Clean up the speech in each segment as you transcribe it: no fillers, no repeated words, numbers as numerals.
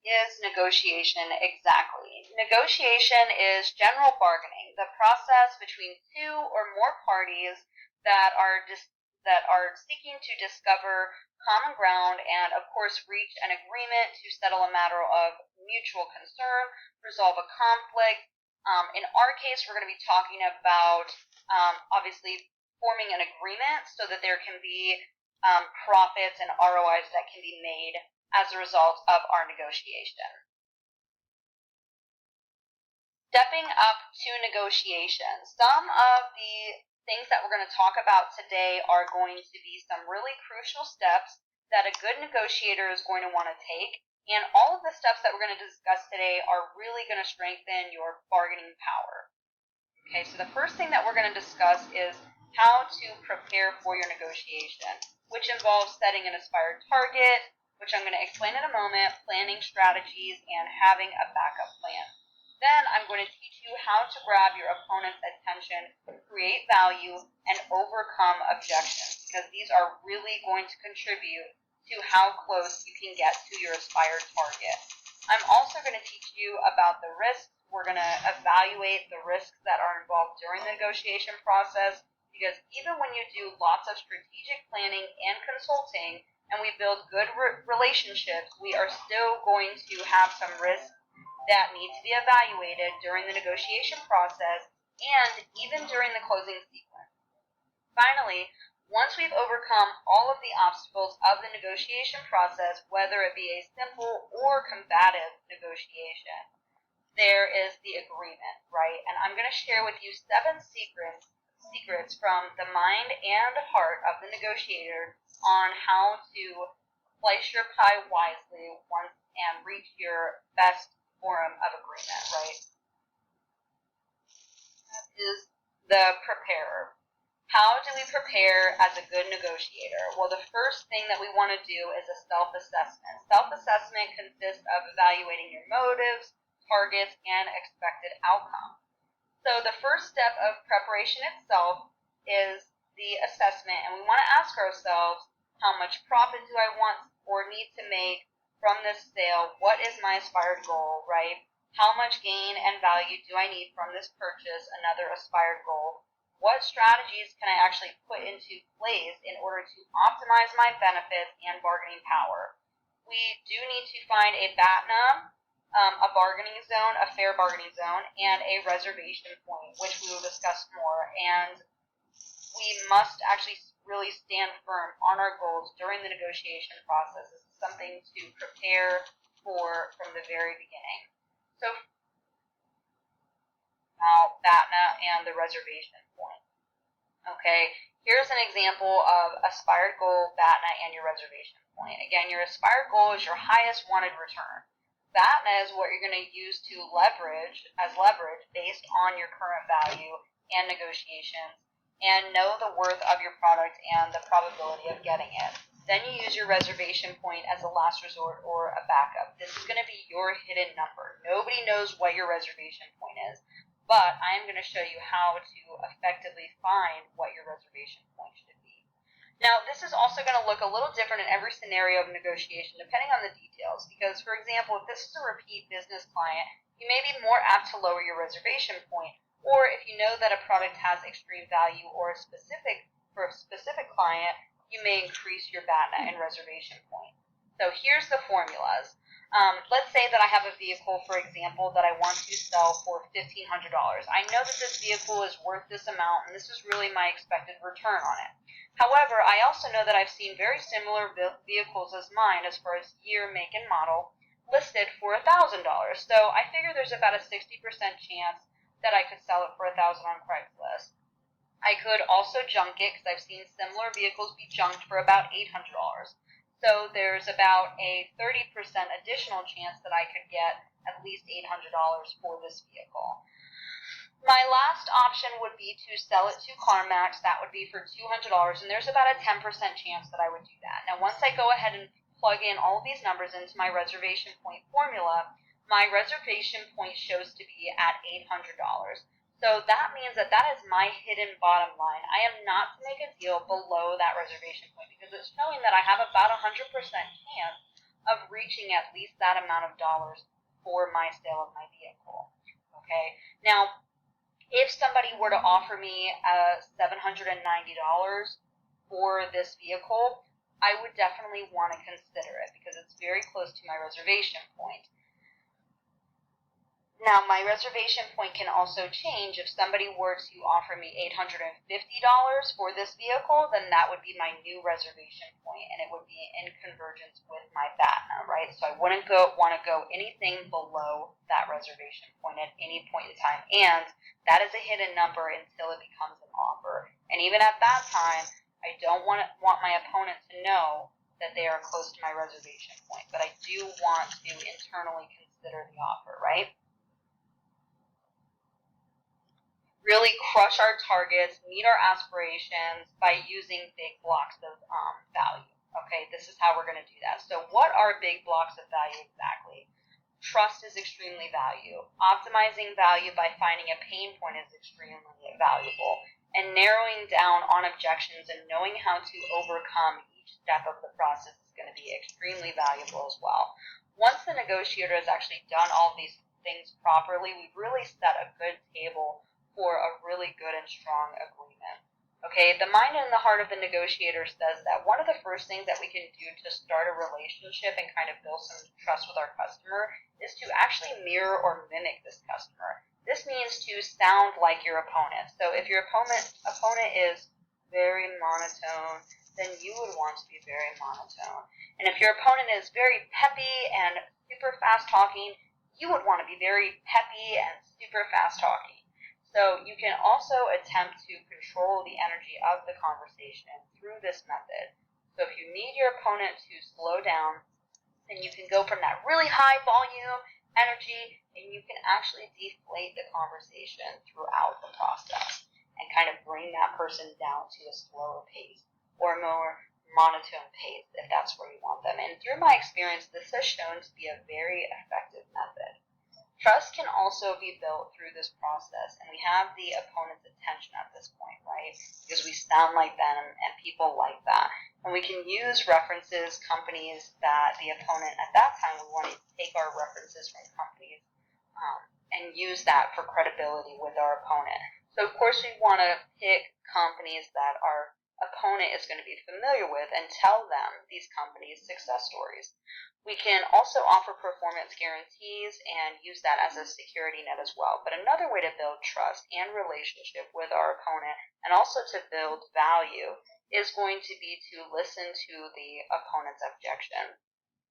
is negotiation exactly? Negotiation is general bargaining, the process between two or more parties that are seeking to discover common ground and, of course, reach an agreement to settle a matter of mutual concern, resolve a conflict. In our case, we're going to be talking about obviously forming an agreement so that there can be profits and ROIs that can be made as a result of our negotiation. Stepping up to negotiation. Some of the things that we're going to talk about today are going to be some really crucial steps that a good negotiator is going to want to take, and all of the steps that we're going to discuss today are really going to strengthen your bargaining power. Okay, so the first thing that we're going to discuss is how to prepare for your negotiation, which involves setting an aspired target, which I'm going to explain in a moment, planning strategies, and having a backup plan. Then I'm going to teach you how to grab your opponent's attention, create value, and overcome objections, because these are really going to contribute to how close you can get to your aspired target. I'm also going to teach you about the risks. We're going to evaluate the risks that are involved during the negotiation process, because even when you do lots of strategic planning and consulting, and we build good relationships, we are still going to have some risks that need to be evaluated during the negotiation process and even during the closing sequence. Finally, once we've overcome all of the obstacles of the negotiation process, whether it be a simple or combative negotiation, there is the agreement, right? And I'm going to share with you 7 secrets from the mind and heart of the negotiator on how to slice your pie wisely once and reach your best form of agreement, right? That is the preparer. How do we prepare as a good negotiator? Well, the first thing that we want to do is a self-assessment. Self-assessment consists of evaluating your motives, targets, and expected outcome. So the first step of preparation itself is the assessment, and we want to ask ourselves, how much profit do I want or need to make from this sale? What is my aspired goal, right? How much gain and value do I need from this purchase? Another aspired goal. What strategies can I actually put into place in order to optimize my benefits and bargaining power? We do need to find a BATNA, a bargaining zone, a fair bargaining zone, and a reservation point, which we will discuss more. And we must actually really stand firm on our goals during the negotiation process. This is something to prepare for from the very beginning. So now BATNA and the reservation point. Okay, here's an example of aspired goal, BATNA, and your reservation point. Again, your aspired goal is your highest wanted return. BATNA is what you're going to use to leverage based on your current value and negotiations, and know the worth of your product and the probability of getting it. Then you use your reservation point as a last resort or a backup. This is going to be your hidden number. Nobody knows what your reservation point is, but I'm going to show you how to effectively find what your reservation point should be. Now, this is also going to look a little different in every scenario of negotiation, depending on the details, because, for example, if this is a repeat business client, you may be more apt to lower your reservation point, or if you know that a product has extreme value or for a specific client, you may increase your BATNA and reservation point. So here's the formulas. Let's say that I have a vehicle, for example, that I want to sell for $1,500. I know that this vehicle is worth this amount, and this is really my expected return on it. However, I also know that I've seen very similar vehicles as mine, as far as year, make, and model, listed for $1,000. So I figure there's about a 60% chance that I could sell it for $1,000 on Craigslist. I could also junk it, because I've seen similar vehicles be junked for about $800. So there's about a 30% additional chance that I could get at least $800 for this vehicle. My last option would be to sell it to CarMax. That would be for $200, and there's about a 10% chance that I would do that. Now, once I go ahead and plug in all of these numbers into my reservation point formula, my reservation point shows to be at $800. So that means that is my hidden bottom line. I am not to make a deal below that reservation point, because it's showing that I have about a 100% chance of reaching at least that amount of dollars for my sale of my vehicle. Okay, now if somebody were to offer me $790 for this vehicle, I would definitely want to consider it because it's very close to my reservation point. Now, my reservation point can also change. If somebody were to offer me $850 for this vehicle, then that would be my new reservation point, and it would be in convergence with my BATNA, right? So I wouldn't want to go anything below that reservation point at any point in time, and that is a hidden number until it becomes an offer. And even at that time, I don't want my opponent to know that they are close to my reservation point, but I do want to internally consider the offer, right? Really crush our targets, meet our aspirations by using big blocks of value. Okay, this is how we're going to do that. So what are big blocks of value exactly? Trust is extremely valuable. Optimizing value by finding a pain point is extremely valuable. And narrowing down on objections and knowing how to overcome each step of the process is going to be extremely valuable as well. Once the negotiator has actually done all these things properly, we've really set a good table for a really good and strong agreement. Okay, the mind and the heart of the negotiator says that one of the first things that we can do to start a relationship and kind of build some trust with our customer is to actually mirror or mimic this customer. This means to sound like your opponent. So if your opponent is very monotone, then you would want to be very monotone. And if your opponent is very peppy and super fast talking, you would want to be very peppy and super fast talking. So you can also attempt to control the energy of the conversation through this method. So if you need your opponent to slow down, then you can go from that really high volume energy and you can actually deflate the conversation throughout the process and kind of bring that person down to a slower pace or a more monotone pace if that's where you want them. And through my experience, this has shown to be a very effective method. Trust can also be built through this process, and we have the opponent's attention at this point, right? Because we sound like them, and people like that. And we can use references, companies that the opponent, at that time, we want to take our references from companies and use that for credibility with our opponent. So, of course, we want to pick companies that our opponent is going to be familiar with and tell them these companies' success stories. We can also offer performance guarantees and use that as a security net as well. But another way to build trust and relationship with our opponent and also to build value is going to be to listen to the opponent's objection.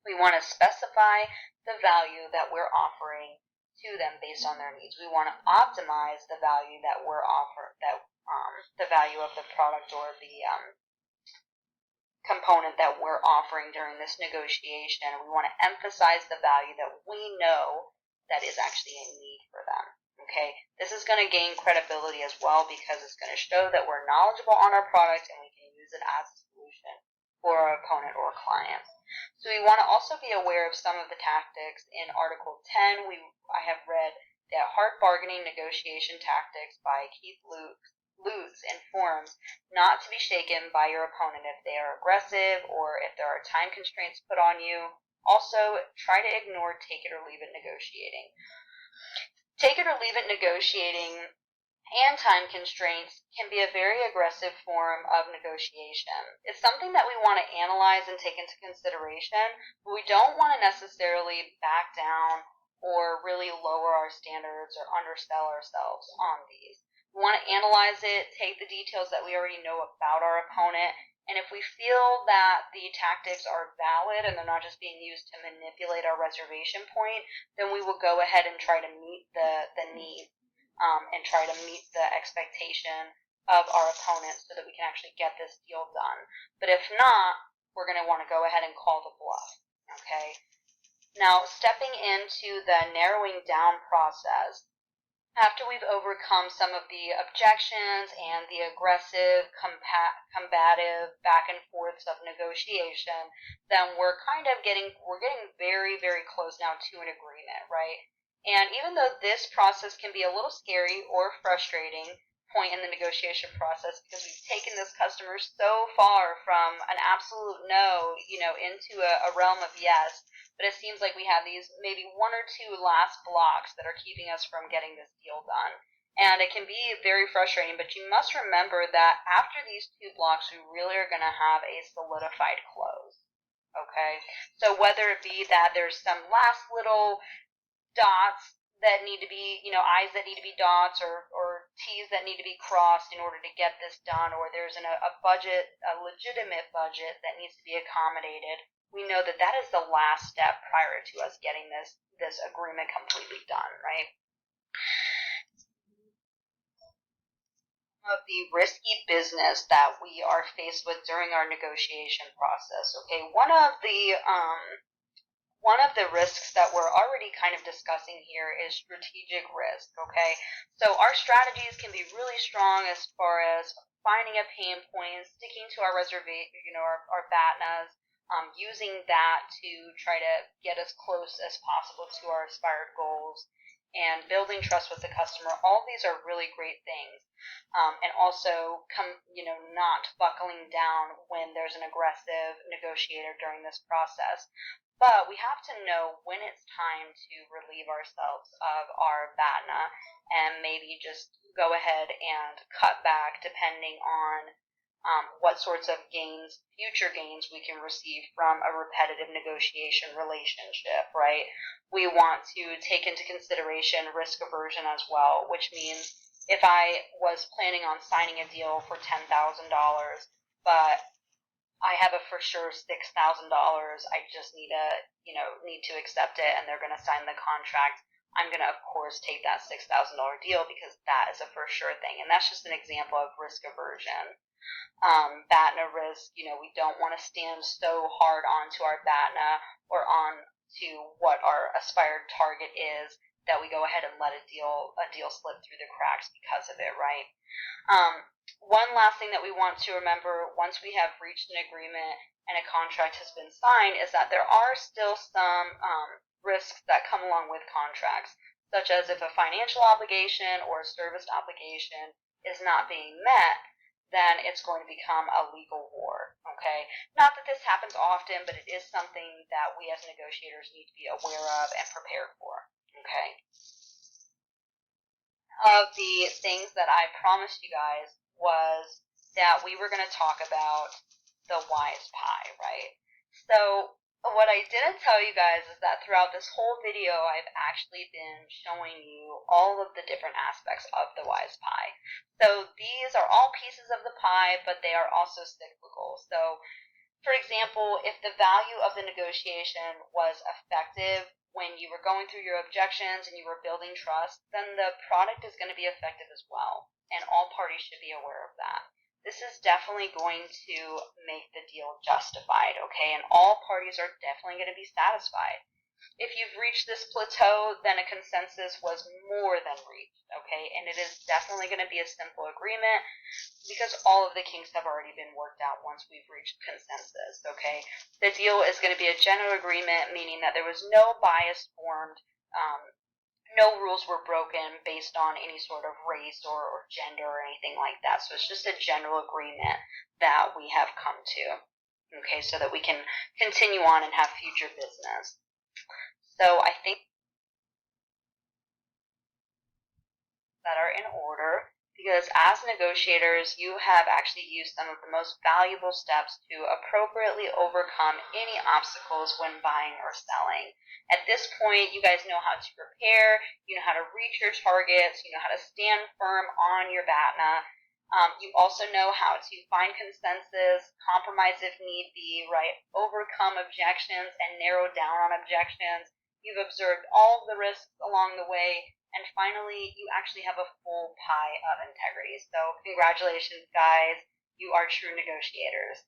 We want to specify the value that we're offering to them based on their needs. We want to optimize the value that we're offering, the value of the product or the component that we're offering during this negotiation, and we want to emphasize the value that we know that is actually a need for them. Okay, this is going to gain credibility as well because it's going to show that we're knowledgeable on our product and we can use it as a solution for our opponent or client. So we want to also be aware of some of the tactics in Article 10. I have read the Hard Bargaining Negotiation Tactics by Keith Lutz informs not to be shaken by your opponent if they are aggressive or if there are time constraints put on you. Also, try to ignore take it or leave it negotiating. Take it or leave it negotiating and time constraints can be a very aggressive form of negotiation. It's something that we want to analyze and take into consideration, but we don't want to necessarily back down or really lower our standards or undersell ourselves on these. We want to analyze it, take the details that we already know about our opponent, and if we feel that the tactics are valid and they're not just being used to manipulate our reservation point, then we will go ahead and try to meet the need and try to meet the expectation of our opponent so that we can actually get this deal done. But if not, we're going to want to go ahead and call the bluff, okay? Now, stepping into the narrowing down process, after we've overcome some of the objections and the aggressive, combative back and forths of negotiation, then we're getting very, very close now to an agreement, right? And even though this process can be a little scary or frustrating, point in the negotiation process, because we've taken this customer so far from an absolute no, into a realm of yes. But it seems like we have these maybe one or two last blocks that are keeping us from getting this deal done. And it can be very frustrating, but you must remember that after these two blocks, we really are going to have a solidified close. Okay? So whether it be that there's some last little dots that need to be, I's that need to be dots, or T's that need to be crossed in order to get this done, or there's a budget, a legitimate budget that needs to be accommodated, we know that that is the last step prior to us getting this agreement completely done, right? Of the risky business that we are faced with during our negotiation process. Okay, one of the risks that we're already kind of discussing here is strategic risk, okay? So our strategies can be really strong as far as finding a pain point, sticking to our reservation, our BATNAs, using that to try to get as close as possible to our aspired goals, and building trust with the customer. All these are really great things. And also not buckling down when there's an aggressive negotiator during this process. But we have to know when it's time to relieve ourselves of our BATNA and maybe just go ahead and cut back depending on what sorts of future gains we can receive from a repetitive negotiation relationship, right? We want to take into consideration risk aversion as well, which means if I was planning on signing a deal for $10,000, but I have a for sure $6,000, I just need to accept it, and they're going to sign the contract, I'm going to, of course, take that $6,000 deal because that is a for sure thing. And that's just an example of risk aversion. BATNA risk, we don't want to stand so hard onto our BATNA or on to what our aspired target is that we go ahead and let a deal slip through the cracks because of it, right? One last thing that we want to remember once we have reached an agreement and a contract has been signed is that there are still some risks that come along with contracts, such as if a financial obligation or a service obligation is not being met, then it's going to become a legal war, okay? Not that this happens often, but it is something that we as negotiators need to be aware of and prepared for, okay? Of the things that I promised you guys was that we were going to talk about the wise pie, right? So what I didn't tell you guys is that throughout this whole video, I've actually been showing you all of the different aspects of the wise pie. So these are all pieces of the pie, but they are also cyclical. So, for example, if the value of the negotiation was effective when you were going through your objections and you were building trust, then the product is going to be effective as well, and all parties should be aware of that. This is definitely going to make the deal justified, okay? And all parties are definitely going to be satisfied. If you've reached this plateau, then a consensus was more than reached, okay? And it is definitely going to be a simple agreement because all of the kinks have already been worked out once we've reached consensus, okay? The deal is going to be a general agreement, meaning that there was no bias formed, no rules were broken based on any sort of race or gender or anything like that. So it's just a general agreement that we have come to, okay, so that we can continue on and have future business. So I think that are in order, because as negotiators, you have actually used some of the most valuable steps to appropriately overcome any obstacles when buying or selling. At this point, you guys know how to prepare, you know how to reach your targets, you know how to stand firm on your BATNA. You also know how to find consensus, compromise if need be, right? Overcome objections and narrow down on objections. You've observed all of the risks along the way, and finally, you actually have a full pie of integrity. So congratulations, guys. You are true negotiators.